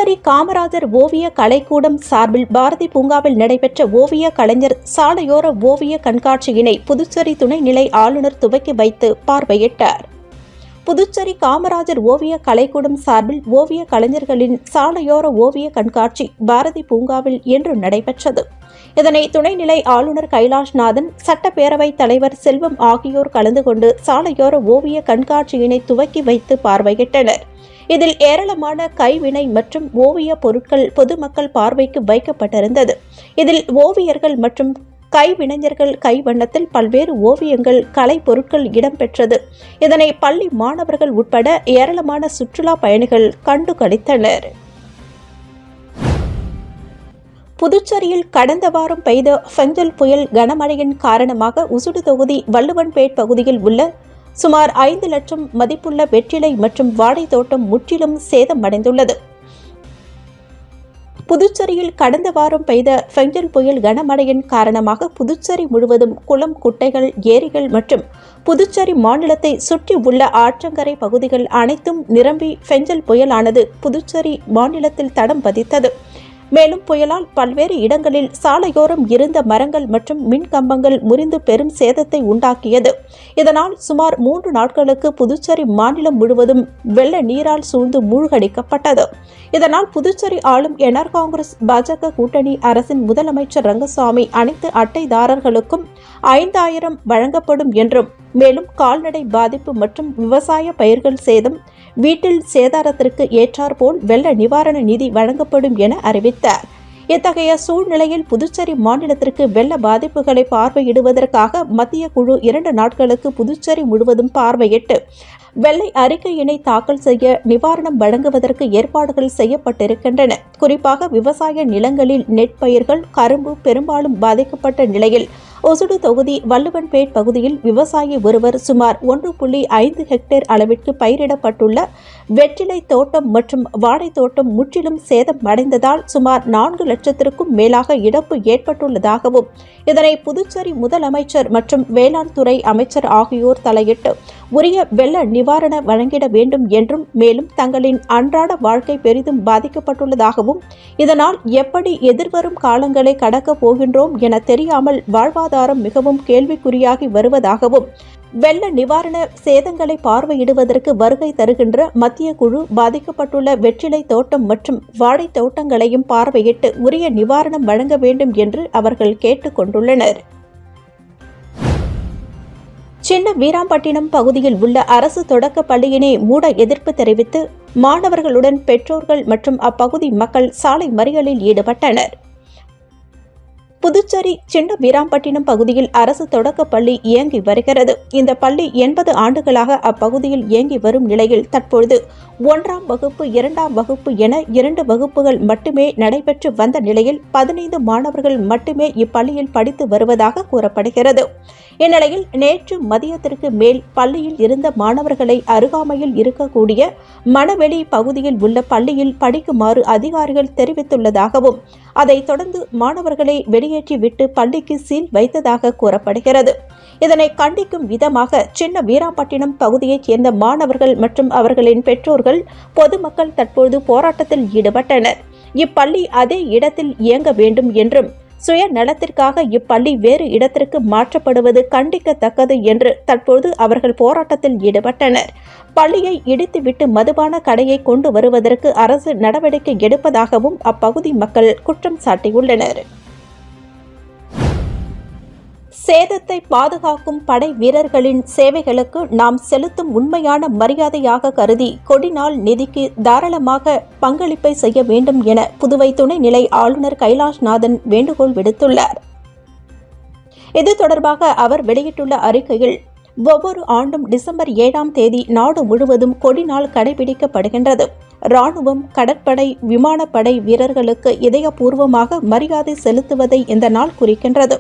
புதுச்சேரி காமராஜர் ஓவிய கலைக்கூடம் சார்பில் பாரதி பூங்காவில் நடைபெற்ற ஓவிய கலைஞர் சாலையோர ஓவிய கண்காட்சியினை புதுச்சேரி துணைநிலை ஆளுநர் துவக்கி வைத்து பார்வையிட்டார். புதுச்சேரி காமராஜர் ஓவிய கலைக்கூடம் சார்பில் ஓவிய கலைஞர்களின் சாலையோர ஓவிய கண்காட்சி பாரதி பூங்காவில் இன்று நடைபெற்றது. இதனை துணைநிலை ஆளுநர் கைலாஷ்நாதன், சட்டப்பேரவைத் தலைவர் செல்வம் ஆகியோர் கலந்து கொண்டு சாலையோர ஓவிய கண்காட்சியினை துவக்கி வைத்து பார்வையிட்டனர். இதில் ஏராளமான கைவினை மற்றும் ஓவிய பொருட்கள் பொதுமக்கள் பார்வைக்கு வைக்கப்பட்டிருந்தது. இதில் ஓவியர்கள் மற்றும் கைவினைஞர்கள் கைவண்ணத்தில் பல்வேறு ஓவியங்கள், கலை பொருட்கள் இடம்பெற்றது. இதனை பள்ளி மாணவர்கள் உட்பட ஏராளமான சுற்றுலா பயணிகள் கண்டு களித்தனர். புதுச்சேரியில் கடந்த வாரம் பெய்த ஃபெஞ்சல் புயல் கனமழையின் காரணமாக உசுடு தொகுதி வள்ளுவன்பேட் பகுதியில் உள்ள சுமார் 5 லட்சம் மதிப்புள்ள வெற்றிலை மற்றும் வாழை தோட்டம் முற்றிலும் சேதமடைந்துள்ளது. புதுச்சேரியில் கடந்த வாரம் பெய்த ஃபெஞ்சல் புயல் கனமழையின் காரணமாக புதுச்சேரி முழுவதும் குளம், குட்டைகள், ஏரிகள் மற்றும் புதுச்சேரி மாநிலத்தை சுற்றி உள்ள ஆற்றங்கரை பகுதிகள் அனைத்தும் நிரம்பி ஃபெஞ்சல் புயலானது புதுச்சேரி மாநிலத்தில் தடம் பதித்தது. மேலும் புயலால் பல்வேறு இடங்களில் சாலையோரம் இருந்த மரங்கள் மற்றும் மின் கம்பங்கள் முறிந்து பெரும் சேதத்தை உண்டாக்கியது. இதனால் சுமார் 3 நாட்களுக்கு புதுச்சேரி மாநிலம் முழுவதும் வெள்ள நீரால் சூழ்ந்து மூழ்கடிக்கப்பட்டது. இதனால் புதுச்சேரி ஆளும் என்ஆர் காங்கிரஸ் பாஜக கூட்டணி அரசின் முதலமைச்சர் ரங்கசாமி அனைத்து அட்டைதாரர்களுக்கும் 5000 வழங்கப்படும் என்றும், மேலும் கால்நடை பாதிப்பு மற்றும் விவசாய பயிர்கள் சேதம், வீட்டில் சேதாரத்திற்கு ஏற்றாற்போல் வெள்ள நிவாரண நிதி வழங்கப்படும் என அறிவித்தார். இத்தகைய சூழ்நிலையில் புதுச்சேரி மாநிலத்திற்கு வெள்ள பாதிப்புகளை பார்வையிடுவதற்காக மத்திய குழு 2 நாட்களுக்கு புதுச்சேரி முழுவதும் பார்வையிட்டு வெள்ளை அறிக்கையினை தாக்கல் செய்ய நிவாரணம் வழங்குவதற்கு ஏற்பாடுகள் செய்யப்பட்டிருக்கின்றன. குறிப்பாக விவசாய நிலங்களில் நெற்பயிர்கள், கரும்பு பெரும்பாலும் பாதிக்கப்பட்ட நிலையில் ஒசுடு தொகுதி வள்ளுவன்பேட் பகுதியில் விவசாயி ஒருவர் சுமார் 1.5 ஹெக்டேர் அளவிற்கு பயிரிடப்பட்டுள்ள வெற்றிலை தோட்டம் மற்றும் வாழை தோட்டம் முற்றிலும் சேதமடைந்ததால் சுமார் 4 லட்சத்திற்கும் மேலாக இழப்பு ஏற்பட்டுள்ளதாகவும், இதனை புதுச்சேரி முதலமைச்சர் மற்றும் வேளாண் துறை அமைச்சர் ஆகியோர் தலையிட்டு உரிய வெள்ள நிவாரண வழங்கிட வேண்டும் என்றும், மேலும் தங்களின் அன்றாட வாழ்க்கை பெரிதும் பாதிக்கப்பட்டுள்ளதாகவும், இதனால் எப்படி எதிர்வரும் காலங்களை கடக்கப் போகின்றோம் என தெரியாமல் வாழ்வாதாரம் மிகவும் கேள்விக்குறியாகி வருவதாகவும், வெள்ள நிவாரண சேதங்களை பார்வையிடுவதற்கு வருகை தருகின்ற மத்திய குழு பாதிக்கப்பட்டுள்ள வெற்றிலை தோட்டம் மற்றும் வாழை தோட்டங்களையும் பார்வையிட்டு உரிய நிவாரணம் வழங்க வேண்டும் என்று அவர்கள் கேட்டுக் கொண்டுள்ளனர். சின்ன வீராம்பட்டினம் பகுதியில் உள்ள அரசு தொடக்க பள்ளியினை மூட எதிர்ப்பு தெரிவித்து மாணவர்களுடன் பெற்றோர்கள் மற்றும் அப்பகுதி மக்கள் சாலை மறியலில் ஈடுபட்டனர். புதுச்சேரி சின்ன வீராம்பட்டினம் பகுதியில் அரசு தொடக்க பள்ளி இயங்கி வருகிறது. இந்த பள்ளி 80 ஆண்டுகளாக அப்பகுதியில் இயங்கி வரும் நிலையில் தற்பொழுது 1ஆம் வகுப்பு, 2ஆம் வகுப்பு என 2 வகுப்புகள் மட்டுமே நடைபெற்று வந்த நிலையில் 15 மாணவர்கள் மட்டுமே இப்பள்ளியில் படித்து வருவதாக கூறப்படுகிறது. இந்நிலையில் நேற்று மதியத்திற்கு மேல் பள்ளியில் இருந்த மாணவர்களை அருகாமையில் இருக்கக்கூடிய மணவெளி பகுதியில் உள்ள பள்ளியில் படிக்குமாறு அதிகாரிகள் தெரிவித்துள்ளதாகவும், அதைத் தொடர்ந்து மாணவர்களை வெளியேற்றிவிட்டு பள்ளிக்கு சீல் வைத்ததாக கூறப்படுகிறது. இதனை கண்டிக்கும் விதமாக சின்ன வீராம்பட்டினம் பகுதியைச் சேர்ந்த மாணவர்கள் மற்றும் அவர்களின் பெற்றோர்கள், பொதுமக்கள் தற்போது போராட்டத்தில் ஈடுபட்டனர். இப்பள்ளி அதே இடத்தில் இயங்க வேண்டும் என்றும், சுய நலத்திற்காக இப்பள்ளி வேறு இடத்திற்கு மாற்றப்படுவது கண்டிக்கத்தக்கது என்று தற்போது அவர்கள் போராட்டத்தில் ஈடுபட்டனர். பள்ளியை இடித்துவிட்டு மதுபான கடையை கொண்டு வருவதற்கு அரசு நடவடிக்கை எடுப்பதாகவும் அப்பகுதி மக்கள் குற்றம் சாட்டியுள்ளனர். சேதத்தை பாதுகாக்கும் படை வீரர்களின் சேவைகளுக்கு நாம் செலுத்தும் உண்மையான மரியாதையாக கருதி கொடிநாள் நிதிக்கு தாராளமாக பங்களிப்பை செய்ய வேண்டும் என புதுவை துணைநிலை ஆளுநர் கைலாஷ்நாதன் வேண்டுகோள் விடுத்துள்ளார். இது தொடர்பாக அவர் வெளியிட்டுள்ள அறிக்கையில், ஒவ்வொரு ஆண்டும் டிசம்பர் 7ஆம் தேதி நாடு முழுவதும் கொடிநாள் கடைபிடிக்கப்படுகின்றது. ராணுவம், கடற்படை, விமானப்படை வீரர்களுக்கு இதயபூர்வமாக மரியாதை செலுத்துவதை இந்த நாள் குறிக்கின்றது.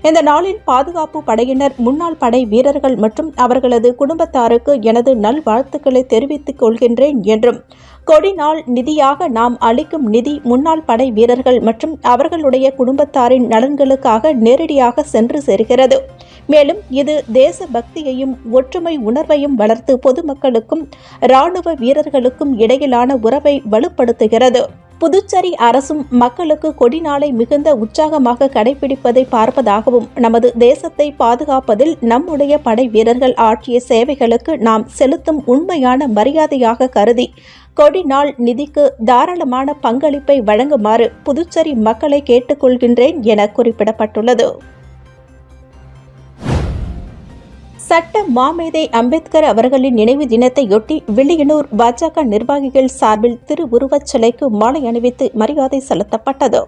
இந்த நாளின் பாதுகாப்பு படையினர், முன்னாள் படை வீரர்கள் மற்றும் அவர்களது குடும்பத்தாருக்கு எனது நல்வாழ்த்துக்களை தெரிவித்துக் கொள்கின்றேன் என்றும், கொடிநாள் நிதியாக நாம் அளிக்கும் நிதி முன்னாள் படை வீரர்கள் மற்றும் அவர்களுடைய குடும்பத்தாரின் நலன்களுக்காக நேரடியாக சென்று சேர்கிறது. மேலும் இது தேசபக்தியையும் ஒற்றுமை உணர்வையும் வளர்த்து பொதுமக்களுக்கும் இராணுவ வீரர்களுக்கும் இடையிலான உறவை வலுப்படுத்துகிறது. புதுச்சேரி அரசும் மக்களுக்கு கொடிநாளை மிகுந்த உற்சாகமாக கடைபிடிப்பதை பார்ப்பதாகவும் நமது தேசத்தை பாதுகாப்பதில் நம்முடைய படை வீரர்கள் ஆற்றிய சேவைகளுக்கு நாம் செலுத்தும் உண்மையான மரியாதையாக கருதி கொடிநாள் நிதிக்கு தாராளமான பங்களிப்பை வழங்குமாறு புதுச்சேரி மக்களை கேட்டுக்கொள்கின்றேன் என குறிப்பிடப்பட்டுள்ளது. சட்ட மாமேதை அம்பேத்கர் அவர்களின் நினைவு தினத்தையொட்டி வில்லியனூர் பாஜக நிர்வாகிகள் சார்பில் திருவுருவச் சிலைக்கு மாலை அணிவித்து மரியாதை செலுத்தப்பட்டது.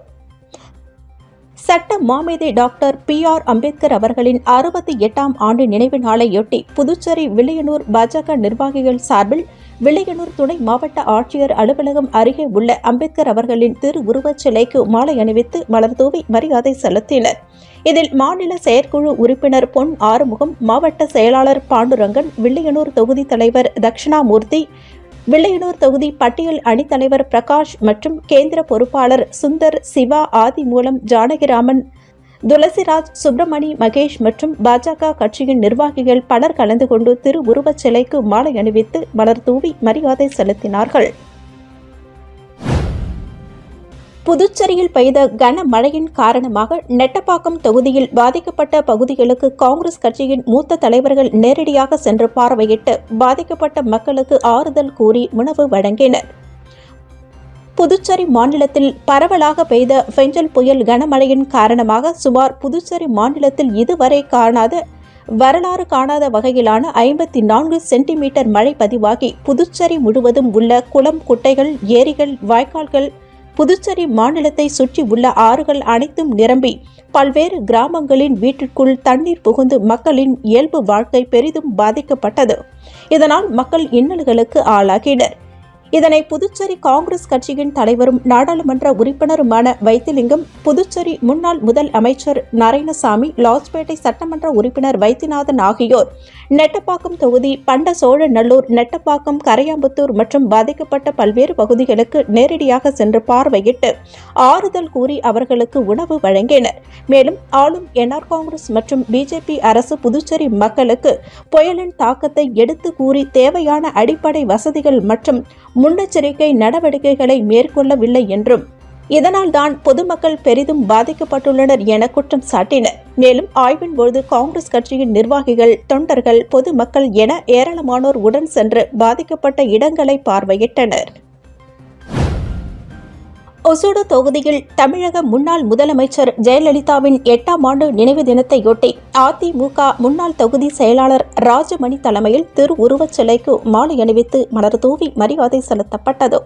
சட்ட மாமேதை டாக்டர் PR அம்பேத்கர் அவர்களின் 68ஆம் ஆண்டு நினைவு நாளையொட்டி புதுச்சேரி வில்லியனூர் பாஜக நிர்வாகிகள் சார்பில் வில்லியனூர் துணை மாவட்ட ஆட்சியர் அலுவலகம் அருகே உள்ள அம்பேத்கர் அவர்களின் திருவுருவச் சிலைக்கு மாலை அணிவித்து மலர்தூவி மரியாதை செலுத்தினர். இதில் மாநில செயற்குழு உறுப்பினர் பொன் ஆறுமுகம், மாவட்ட செயலாளர் பாண்டுரங்கன், வில்லியனூர் தொகுதி தலைவர் தட்சிணாமூர்த்தி, வில்லியனூர் தொகுதி பட்டியல் அணித்தலைவர் பிரகாஷ் மற்றும் கேந்திர பொறுப்பாளர் சுந்தர், சிவா, ஆதிமூலம், ஜானகிராமன், துளசிராஜ், சுப்பிரமணி, மகேஷ் மற்றும் பாஜக கட்சியின் நிர்வாகிகள் பலர் கலந்து கொண்டு திருவுருவச் சிலைக்கு மாலை அணிவித்து மலர்தூவி மரியாதை செலுத்தினார்கள். புதுச்சேரியில் பெய்த கனமழையின் காரணமாக நெட்டப்பாக்கம் தொகுதியில் பாதிக்கப்பட்ட பகுதிகளுக்கு காங்கிரஸ் கட்சியின் மூத்த தலைவர்கள் நேரடியாக சென்று பார்வையிட்டு பாதிக்கப்பட்ட மக்களுக்கு ஆறுதல் கூறி உணவு வழங்கினர். புதுச்சேரி மாநிலத்தில் பரவலாக பெய்த ஃபெஞ்சல் புயல் கனமழையின் காரணமாக சுமார் புதுச்சேரி மாநிலத்தில் இதுவரை வரலாறு காணாத வகையிலான 54 சென்டிமீட்டர் மழை பதிவாகி புதுச்சேரி முழுவதும் உள்ள குளம், குட்டைகள், ஏரிகள், வாய்க்கால்கள், புதுச்சேரி மாநிலத்தை சுற்றி உள்ள ஆறுகள் அனைத்தும் நிரம்பி பல்வேறு கிராமங்களின் வீட்டிற்குள் தண்ணீர் புகுந்து மக்களின் இயல்பு வாழ்க்கை பெரிதும் பாதிக்கப்பட்டது. இதனால் மக்கள் இன்னல்களுக்கு ஆளாகினர். இதனை புதுச்சேரி காங்கிரஸ் கட்சியின் தலைவரும் நாடாளுமன்ற உறுப்பினருமான வைத்திலிங்கம், புதுச்சேரி முன்னாள் முதல் அமைச்சர் நாராயணசாமி, லாஸ்பேட்டை சட்டமன்ற உறுப்பினர் வைத்தியநாதன் ஆகியோர் நெட்டப்பாக்கம் தொகுதி பண்ட சோழநல்லூர், நெட்டப்பாக்கம், கரையாம்புத்தூர் மற்றும் பாதிக்கப்பட்ட பல்வேறு பகுதிகளுக்கு நேரடியாக சென்று பார்வையிட்டு ஆறுதல் கூறி அவர்களுக்கு உணவு வழங்கினர். மேலும் ஆளும் NR காங்கிரஸ் மற்றும் BJP அரசு புதுச்சேரி மக்களுக்கு புயலின் தாக்கத்தை எடுத்து கூறி தேவையான அடிப்படை வசதிகள் மற்றும் முன்னெச்சரிக்கை நடவடிக்கைகளை மேற்கொள்ளவில்லை என்றும் இதனால்தான் பொதுமக்கள் பெரிதும் பாதிக்கப்பட்டுள்ளனர் என குற்றம் சாட்டினர். மேலும் ஆய்வின் போது காங்கிரஸ் கட்சியின் நிர்வாகிகள், தொண்டர்கள், பொதுமக்கள் என ஏராளமானோர் உடன் சென்று பாதிக்கப்பட்ட இடங்களை பார்வையிட்டனர். ஒசூடு தொகுதியில் தமிழக முன்னாள் முதலமைச்சர் ஜெயலலிதாவின் 8ஆம் ஆண்டு நினைவு தினத்தையொட்டி அதிமுக முன்னாள் தொகுதி செயலாளர் ராஜமணி தலைமையில் திருவுருவச் சிலைக்கு மாலை அணிவித்து மலர்தூவி மரியாதை செலுத்தப்பட்டது.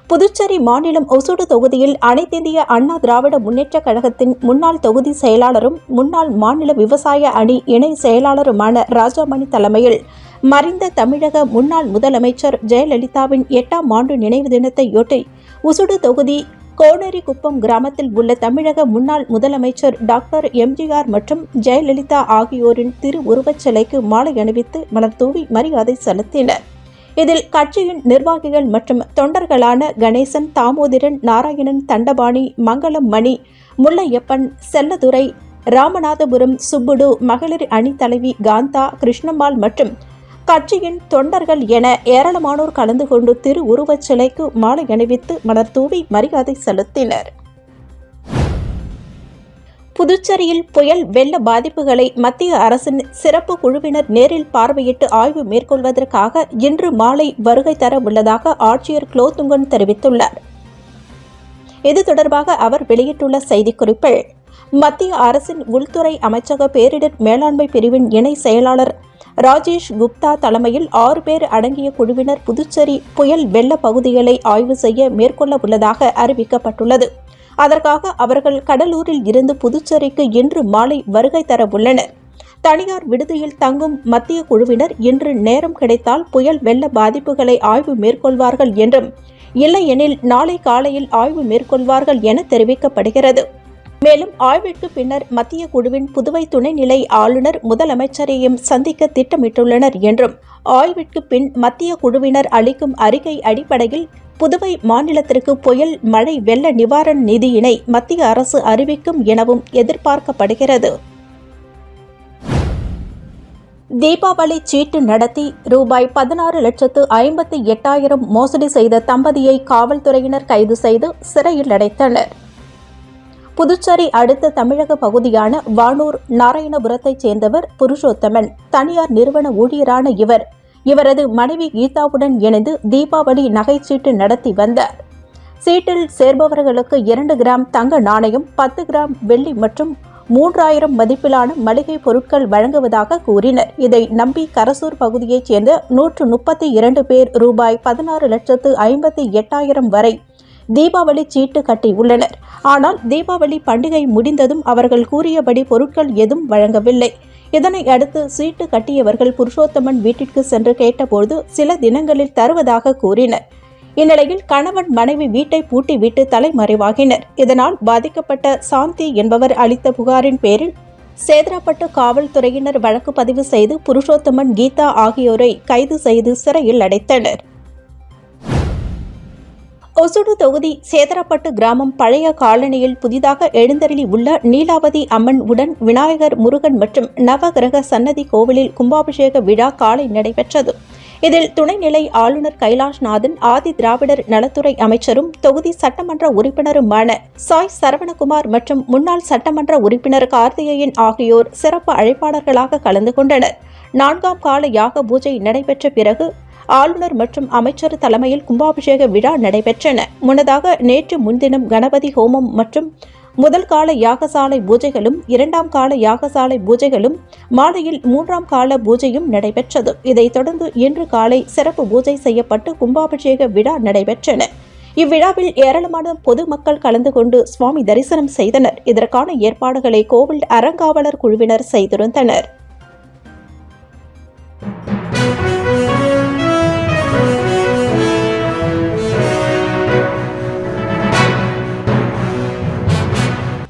புதுச்சேரி மாநிலம் ஒசூடு தொகுதியில் அனைத்திந்திய அண்ணா திராவிட முன்னேற்றக் கழகத்தின் முன்னாள் தொகுதி செயலாளரும் முன்னாள் மாநில விவசாய அணி இணை செயலாளருமான ராஜாமணி தலைமையில் மறைந்த தமிழக முன்னாள் முதலமைச்சர் ஜெயலலிதாவின் 8ஆம் ஆண்டு நினைவு தினத்தையொட்டி ஒசூடு தொகுதி கோனேரிக்குப்பம் கிராமத்தில் உள்ள தமிழக முன்னாள் முதலமைச்சர் டாக்டர் MGR மற்றும் ஜெயலலிதா ஆகியோரின் திருவுருவச் சிலைக்கு மாலை அணிவித்து மலர்தூவி மரியாதை செலுத்தினர். இதில் கட்சியின் நிர்வாகிகள் மற்றும் தொண்டர்களான கணேசன், தாமோதரன், நாராயணன், தண்டபாணி, மங்களம் மணி, முல்லையப்பன், செல்லதுரை, ராமநாதபுரம் சுப்புடு, மகளிர் அணி தலைவி காந்தா, கிருஷ்ணம்மாள் மற்றும் கட்சியின் தொண்டர்கள் என ஏராளமானோர் கலந்து கொண்டு திருவுருவச் சிலைக்கு மாலை அணிவித்து மலர்தூவி மரியாதை செலுத்தினர். புதுச்சேரியில் புயல் வெள்ள பாதிப்புகளை மத்திய அரசின் சிறப்பு குழுவினர் நேரில் பார்வையிட்டு ஆய்வு மேற்கொள்வதற்காக இன்று மாலை வருகை தர உள்ளதாக ஆட்சியர் குலோத்துங்கன் தெரிவித்துள்ளார். இது தொடர்பாக அவர் வெளியிட்டுள்ள செய்திக்குறிப்பில், மத்திய அரசின் உள்துறை அமைச்சக பேரிடர் மேலாண்மை பிரிவின் இணை செயலாளர் ராஜேஷ் குப்தா தலைமையில் 6 பேர் அடங்கிய குழுவினர் புதுச்சேரி புயல் வெள்ள பகுதிகளை ஆய்வு செய்ய மேற்கொள்ள உள்ளதாக அறிவிக்கப்பட்டுள்ளது. அதற்காக அவர்கள் கடலூரில் இருந்து புதுச்சேரிக்கு இன்று மாலை வருகை தர உள்ளனர். தனியார் விடுதியில் தங்கும் மத்திய குழுவினர் இன்று நேரம் கிடைத்தால் புயல் வெள்ள பாதிப்புகளை ஆய்வு மேற்கொள்வார்கள் என்றும், இல்லையெனில் நாளை காலையில் ஆய்வு மேற்கொள்வார்கள் என தெரிவிக்கப்படுகிறது. மேலும் ஆய்விற்கு பின்னர் மத்திய குழுவின் புதுவை துணைநிலை ஆளுநர், முதலமைச்சரையும் சந்திக்க திட்டமிட்டுள்ளனர் என்றும், ஆய்விற்கு பின் மத்திய குழுவினர் அளிக்கும் அறிக்கை அடிப்படையில் புதுவை மாநிலத்திற்கு புயல் மழை வெள்ள நிவாரண நிதியினை மத்திய அரசு அறிவிக்கும் எனவும் எதிர்பார்க்கப்படுகிறது. தீபாவளி சீட்டு நடத்தி ரூபாய் 16,58,000 மோசடி செய்த தம்பதியை காவல்துறையினர் கைது செய்து சிறையில் அடைத்தனர். புதுச்சேரி அடுத்த தமிழக பகுதியான வானூர் நாராயணபுரத்தைச் சேர்ந்தவர் புருஷோத்தமன். தனியார் நிறுவன ஊழியரான இவரது மனைவி கீதாவுடன் இணைந்து தீபாவளி நகைச்சீட்டு நடத்தி வந்தார். சீட்டில் சேர்பவர்களுக்கு 2 கிராம் தங்க நாணயம், 10 கிராம் வெள்ளி மற்றும் 3,000 மதிப்பிலான மளிகை பொருட்கள் வழங்குவதாக கூறினர். இதை நம்பி கரசூர் பகுதியைச் சேர்ந்த 132 பேர் ரூபாய் 16,58,000 வரை தீபாவளி சீட்டு கட்டியுள்ளனர். ஆனால் தீபாவளி பண்டிகை முடிந்ததும் அவர்கள் கூறியபடி பொருட்கள் எதுவும் வழங்கவில்லை. இதனை அடுத்து சீட்டு கட்டியவர்கள் புருஷோத்தமன் வீட்டிற்கு சென்று கேட்டபோது சில தினங்களில் தருவதாக கூறினர். இந்நிலையில் கணவன் மனைவி வீட்டை பூட்டிவிட்டு தலைமறைவாகினர். இதனால் பாதிக்கப்பட்ட சாந்தி என்பவர் அளித்த புகாரின் பேரில் சேதராப்பட்டு காவல்துறையினர் வழக்கு பதிவு செய்து புருஷோத்தமன், கீதா ஆகியோரை கைது செய்து சிறையில் அடைத்தனர். ஒசூடு தொகுதி சேதராப்பட்டு கிராமம் பழைய காலனியில் புதிதாக எழுந்தருளி உள்ள நீலாவதி அம்மன் உடன் விநாயகர், முருகன் மற்றும் நவகிரக சன்னதி கோவிலில் கும்பாபிஷேக விழா காலை நடைபெற்றது. இதில் துணைநிலை ஆளுநர் கைலாஷ்நாதன், ஆதி திராவிடர் நலத்துறை அமைச்சரும் தொகுதி சட்டமன்ற உறுப்பினருமான சாய் சரவணகுமார் மற்றும் முன்னாள் சட்டமன்ற உறுப்பினர் கார்த்திகேயன் ஆகியோர் சிறப்பு அழைப்பாளர்களாக கலந்து கொண்டனர். 4ஆம் கால யாக பூஜை நடைபெற்ற பிறகு ஆளுநர் மற்றும் அமைச்சர் தலைமையில் கும்பாபிஷேக விழா நடைபெற்றன. முன்னதாக நேற்று முன்தினம் கணபதி ஹோமம் மற்றும் முதல் கால யாகசாலை பூஜைகளும் 2ஆம் கால யாகசாலை பூஜைகளும் மாலையில் 3ஆம் கால பூஜையும் நடைபெற்றது. இதைத் தொடர்ந்து இன்று காலை சிறப்பு பூஜை செய்யப்பட்டு கும்பாபிஷேக விழா நடைபெற்றன. இவ்விழாவில் ஏராளமான பொதுமக்கள் கலந்து கொண்டு சுவாமி தரிசனம் செய்தனர். இதற்கான ஏற்பாடுகளை கோவில் அறங்காவலர் குழுவினர் செய்திருந்தனர்.